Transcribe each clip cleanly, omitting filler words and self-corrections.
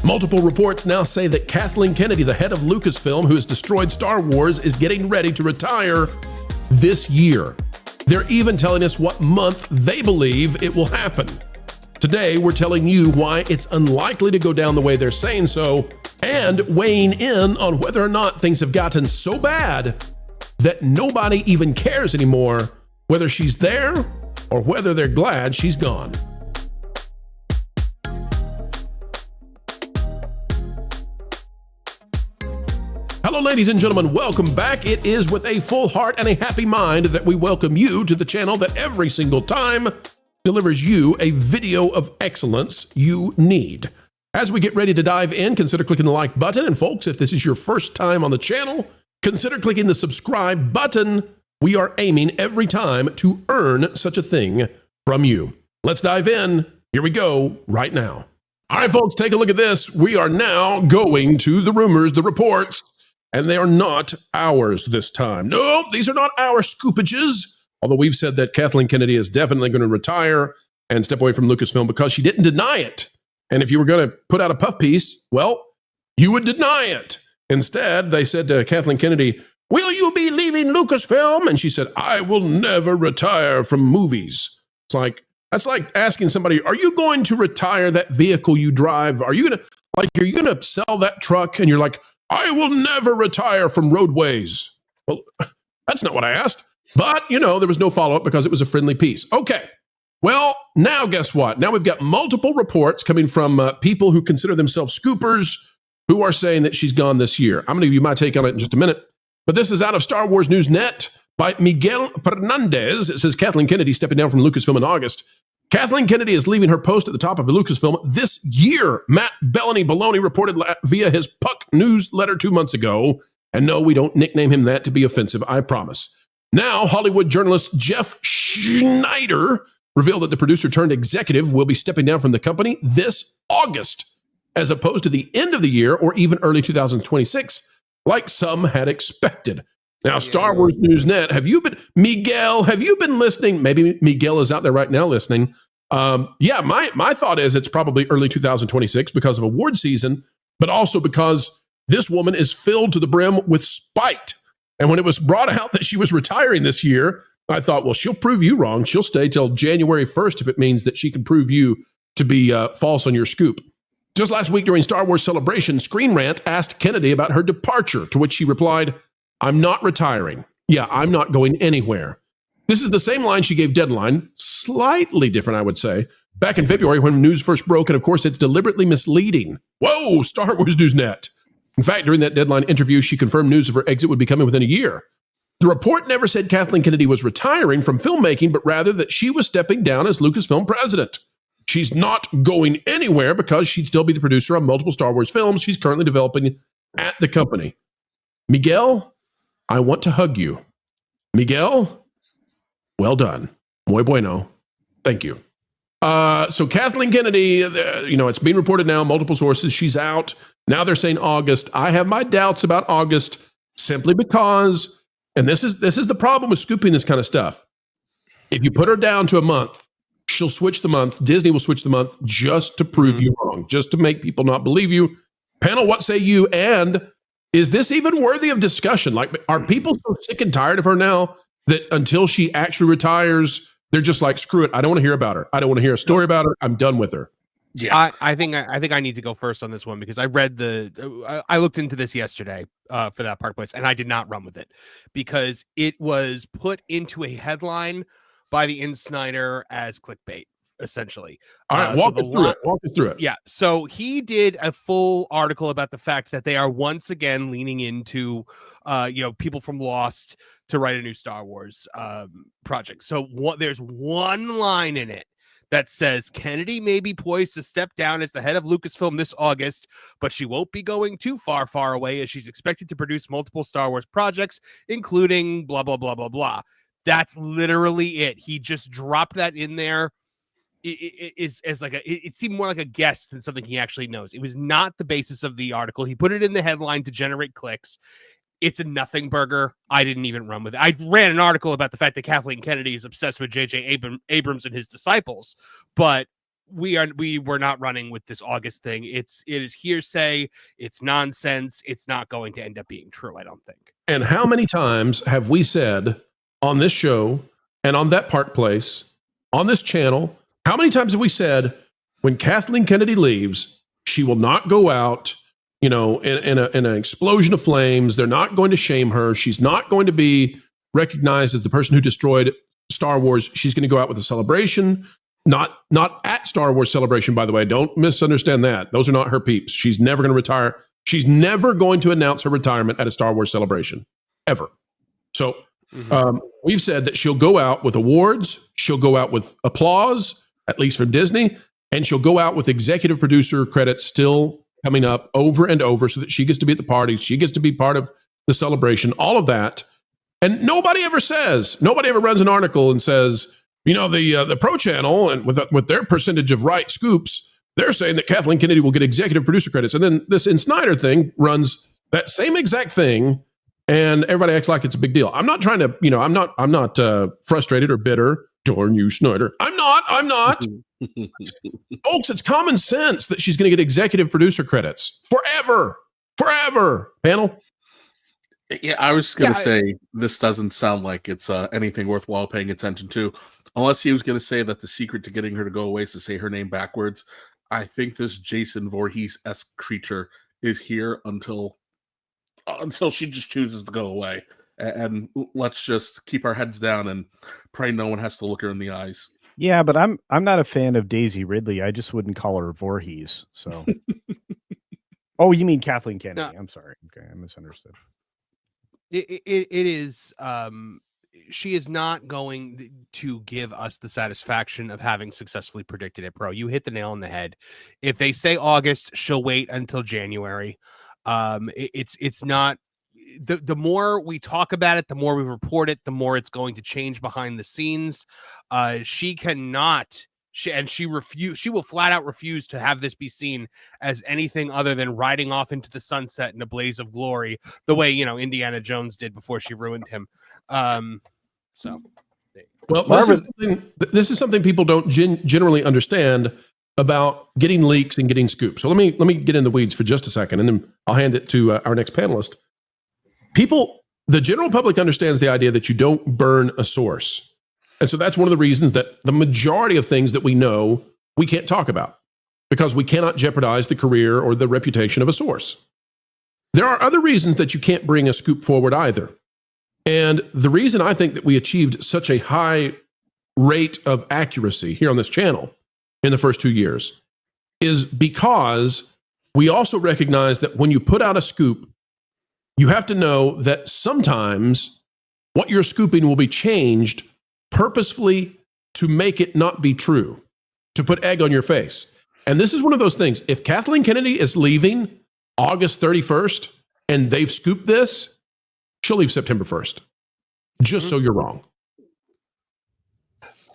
Multiple reports now say that Kathleen Kennedy, the head of Lucasfilm, who has destroyed Star Wars, is getting ready to retire this year. They're even telling us what month they believe it will happen. Today, we're telling you why it's unlikely to go down the way they're saying so, and weighing in on whether or not things have gotten so bad that nobody even cares anymore whether she's there or whether they're glad she's gone. Hello, ladies and gentlemen. Welcome back. It is with a full heart and a happy mind that we welcome you to the channel that every single time delivers you a video of excellence you need. As we get ready to dive in, consider clicking the like button. And folks, if this is your first time on the channel, consider clicking the subscribe button. We are aiming every time to earn such a thing from you. Let's dive in. Here we go right now. All right, folks, take a look at this. We are now going to the rumors, the reports, and they are not ours this time. No, these are not our scoopages. Although we've said that Kathleen Kennedy is definitely going to retire and step away from Lucasfilm because she didn't deny it. And if you were going to put out a puff piece, well, you would deny it. Instead, they said to Kathleen Kennedy, "Will you be leaving Lucasfilm?" And she said, "I will never retire from movies." That's like asking somebody, "Are you going to retire that vehicle you drive? Are you going to sell that truck?" And you're like, "I will never retire from roadways." Well, that's not what I asked. But, there was no follow-up because it was a friendly piece. Okay. Well, now guess what? Now we've got multiple reports coming from people who consider themselves scoopers who are saying that she's gone this year. I'm going to give you my take on it in just a minute. But this is out of Star Wars News Net by Miguel Fernandez. It says Kathleen Kennedy stepping down from Lucasfilm in August. Kathleen Kennedy is leaving her post at the top of the Lucasfilm this year. Matt Baloney reported via his Puck newsletter 2 months ago. And no, we don't nickname him that to be offensive, I promise. Now, Hollywood journalist Jeff Schneider revealed that the producer turned executive will be stepping down from the company this August, as opposed to the end of the year or even early 2026, like some had expected. Now, Star Wars News Net, Miguel, have you been listening? Maybe Miguel is out there right now listening. My thought is it's probably early 2026 because of award season, but also because this woman is filled to the brim with spite. And when it was brought out that she was retiring this year, I thought, well, she'll prove you wrong. She'll stay till January 1st if it means that she can prove you to be false on your scoop. Just last week during Star Wars Celebration, Screen Rant asked Kennedy about her departure, to which she replied, "I'm not retiring. Yeah, I'm not going anywhere." This is the same line she gave Deadline, slightly different, I would say, back in February when news first broke, and of course, it's deliberately misleading. Whoa, Star Wars News Net. In fact, during that Deadline interview, she confirmed news of her exit would be coming within a year. The report never said Kathleen Kennedy was retiring from filmmaking, but rather that she was stepping down as Lucasfilm president. She's not going anywhere because she'd still be the producer on multiple Star Wars films she's currently developing at the company. Miguel, I want to hug you. Miguel, well done. Muy bueno. Thank you. So Kathleen Kennedy, it's being reported now, multiple sources, she's out. Now they're saying August. I have my doubts about August simply because, and this is the problem with scooping this kind of stuff. If you put her down to a month, she'll switch the month. Disney will switch the month just to prove you wrong, just to make people not believe you. Panel, what say you? And is this even worthy of discussion? Like, are people so sick and tired of her now that until she actually retires, they're just like, screw it. I don't want to hear about her. I don't want to hear a story about her. I'm done with her. Yeah, I think I need to go first on this one because I read I looked into this yesterday for that Park Place, and I did not run with it because it was put into a headline by the Insider as clickbait, essentially. All right, walk us through it. Yeah, so he did a full article about the fact that they are once again leaning into, people from Lost to write a new Star Wars project. So there's one line in it that says Kennedy may be poised to step down as the head of Lucasfilm this August, but she won't be going too far away as she's expected to produce multiple Star Wars projects, including blah, blah, blah, blah, blah. That's literally it. He just dropped that in there. It seemed more like a guess than something he actually knows. It was not the basis of the article. He put it in the headline to generate clicks. It's a nothing burger. I didn't even run with it. I ran an article about the fact that Kathleen Kennedy is obsessed with J.J. Abrams and his disciples, but we were not running with this August thing. It is hearsay. It's nonsense. It's not going to end up being true, I don't think. And how many times have we said on this show and on that Park Place, on this channel, how many times have we said when Kathleen Kennedy leaves, she will not go out, in an explosion of flames. They're not going to shame her. She's not going to be recognized as the person who destroyed Star Wars. She's going to go out with a celebration. Not at Star Wars Celebration, by the way. Don't misunderstand that. Those are not her peeps. She's never going to retire. She's never going to announce her retirement at a Star Wars Celebration, ever. So we've said that she'll go out with awards. She'll go out with applause, at least from Disney. And she'll go out with executive producer credits still coming up over and over so that she gets to be at the party. She gets to be part of the celebration, all of that. And nobody ever runs an article and says, the Pro Channel and with their percentage of right scoops, they're saying that Kathleen Kennedy will get executive producer credits. And then this In Snyder thing runs that same exact thing, and everybody acts like it's a big deal. I'm not trying to, I'm not frustrated or bitter. Darn you, Snyder. I'm not. Folks, it's common sense that she's going to get executive producer credits forever. Panel? Yeah, I was going to say this doesn't sound like it's anything worthwhile paying attention to. Unless he was going to say that the secret to getting her to go away is to say her name backwards. I think this Jason Voorhees-esque creature is here until she just chooses to go away. And let's just keep our heads down and pray no one has to look her in the eyes. Yeah, but I'm not a fan of Daisy Ridley. I just wouldn't call her Voorhees. So, oh, you mean Kathleen Kennedy? No. I'm sorry. Okay, I misunderstood. It is. She is not going to give us the satisfaction of having successfully predicted it, Pro. You hit the nail on the head. If they say August, she'll wait until January. It's not. The more we talk about it, the more we report it, the more it's going to change behind the scenes. She cannot. She will flat out refuse to have this be seen as anything other than riding off into the sunset in a blaze of glory, the way Indiana Jones did before she ruined him. This is something people don't generally understand about getting leaks and getting scoops. So let me get in the weeds for just a second, and then I'll hand it to our next panelist. The general public understands the idea that you don't burn a source. And so that's one of the reasons that the majority of things that we know, we can't talk about because we cannot jeopardize the career or the reputation of a source. There are other reasons that you can't bring a scoop forward either. And the reason I think that we achieved such a high rate of accuracy here on this channel in the first 2 years is because we also recognize that when you put out a scoop, you have to know that sometimes what you're scooping will be changed purposefully to make it not be true, to put egg on your face. And this is one of those things. If Kathleen Kennedy is leaving August 31st and they've scooped this, she'll leave September 1st. Just so you're wrong.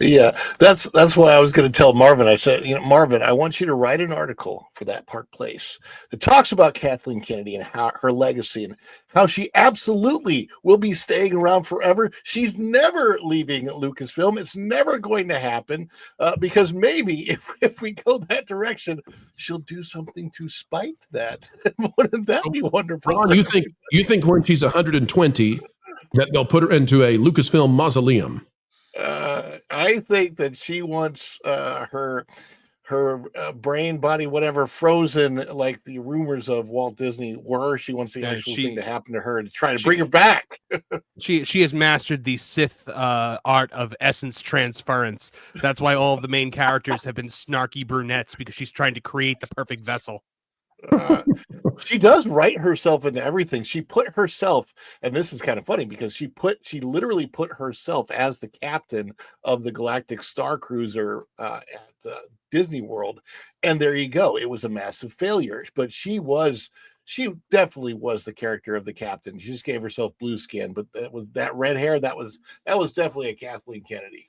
Yeah, that's why I was going to tell Marvin. I said, Marvin, I want you to write an article for that Park Place that talks about Kathleen Kennedy and how her legacy and how she absolutely will be staying around forever. She's never leaving Lucasfilm. It's never going to happen because maybe if we go that direction, she'll do something to spite that. Wouldn't that be wonderful? Ron, you think when she's 120 that they'll put her into a Lucasfilm mausoleum? I think that she wants her brain, body, whatever, frozen like the rumors of Walt Disney were. She wants the actual thing to happen to her to try to bring her back. She has mastered the Sith art of essence transference. That's why all of the main characters have been snarky brunettes, because she's trying to create the perfect vessel. She does write herself into everything. She put herself, and this is kind of funny because she literally put herself as the captain of the Galactic Star Cruiser at Disney World, and there you go. It was a massive failure, but she definitely was the character of the captain. She just gave herself blue skin, but that red hair, that was definitely a Kathleen Kennedy.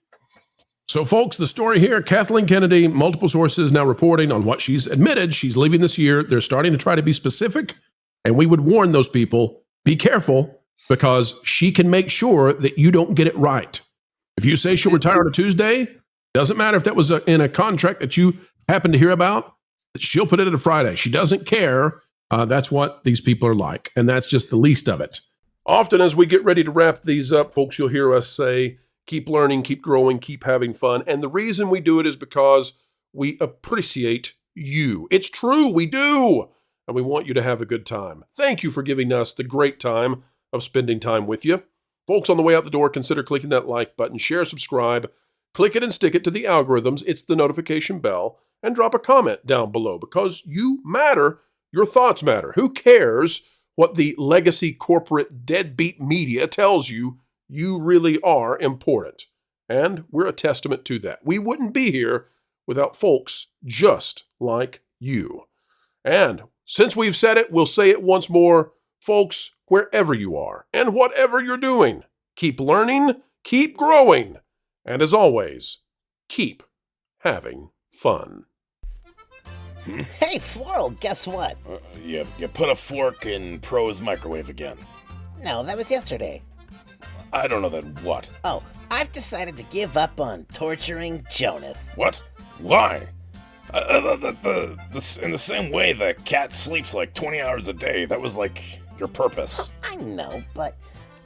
So, folks, the story here, Kathleen Kennedy, multiple sources now reporting on what she's admitted. She's leaving this year. They're starting to try to be specific, and we would warn those people, be careful, because she can make sure that you don't get it right. If you say she'll retire on a Tuesday, doesn't matter if that was in a contract that you happen to hear about, she'll put it at a Friday. She doesn't care. That's what these people are like, and that's just the least of it. Often as we get ready to wrap these up, folks, you'll hear us say, keep learning, keep growing, keep having fun. And the reason we do it is because we appreciate you. It's true, we do. And we want you to have a good time. Thank you for giving us the great time of spending time with you. Folks, on the way out the door, consider clicking that like button, share, subscribe, click it and stick it to the algorithms. It's the notification bell, and drop a comment down below because you matter. Your thoughts matter. Who cares what the legacy corporate deadbeat media tells you? You really are important. And we're a testament to that. We wouldn't be here without folks just like you. And since we've said it, we'll say it once more. Folks, wherever you are and whatever you're doing, keep learning, keep growing, and as always, keep having fun. Hey, Floral, guess what? You put a fork in Pro's microwave again. No, that was yesterday. I don't know that what. Oh, I've decided to give up on torturing Jonas. What? Why? In the same way the cat sleeps like 20 hours a day, that was like your purpose. I know, but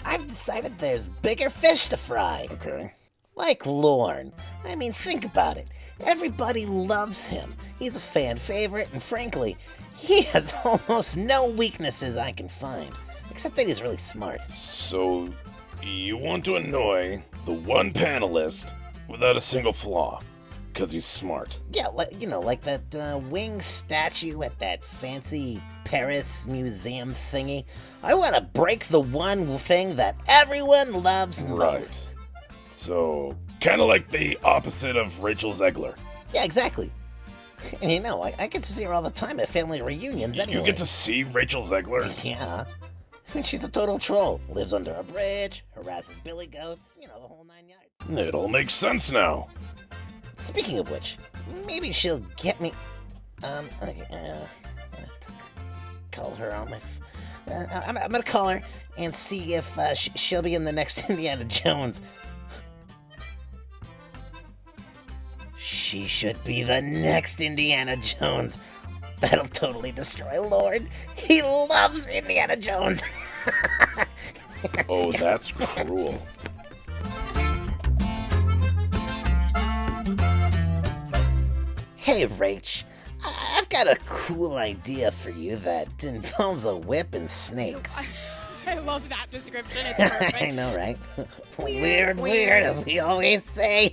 I've decided there's bigger fish to fry. Okay. Like Lorne. I mean, think about it. Everybody loves him. He's a fan favorite, and frankly, he has almost no weaknesses I can find. Except that he's really smart. So, you want to annoy the one panelist without a single flaw, because he's smart. Yeah, like that winged statue at that fancy Paris museum thingy. I want to break the one thing that everyone loves most. Right. So, kind of like the opposite of Rachel Zegler. Yeah, exactly. And I get to see her all the time at family reunions anyway. You get to see Rachel Zegler? Yeah. I mean, she's a total troll. Lives under a bridge, harasses billy goats, the whole 9 yards. It all makes sense now. Speaking of which, maybe she'll get me... Okay, call her on my... I'm gonna call her and see if she'll be in the next Indiana Jones. She should be the next Indiana Jones. That'll totally destroy Lord. He loves Indiana Jones. Oh, that's cruel. Hey, Rach. I've got a cool idea for you that involves a whip and snakes. I love that description. It's perfect. I know, right? Weird, as we always say.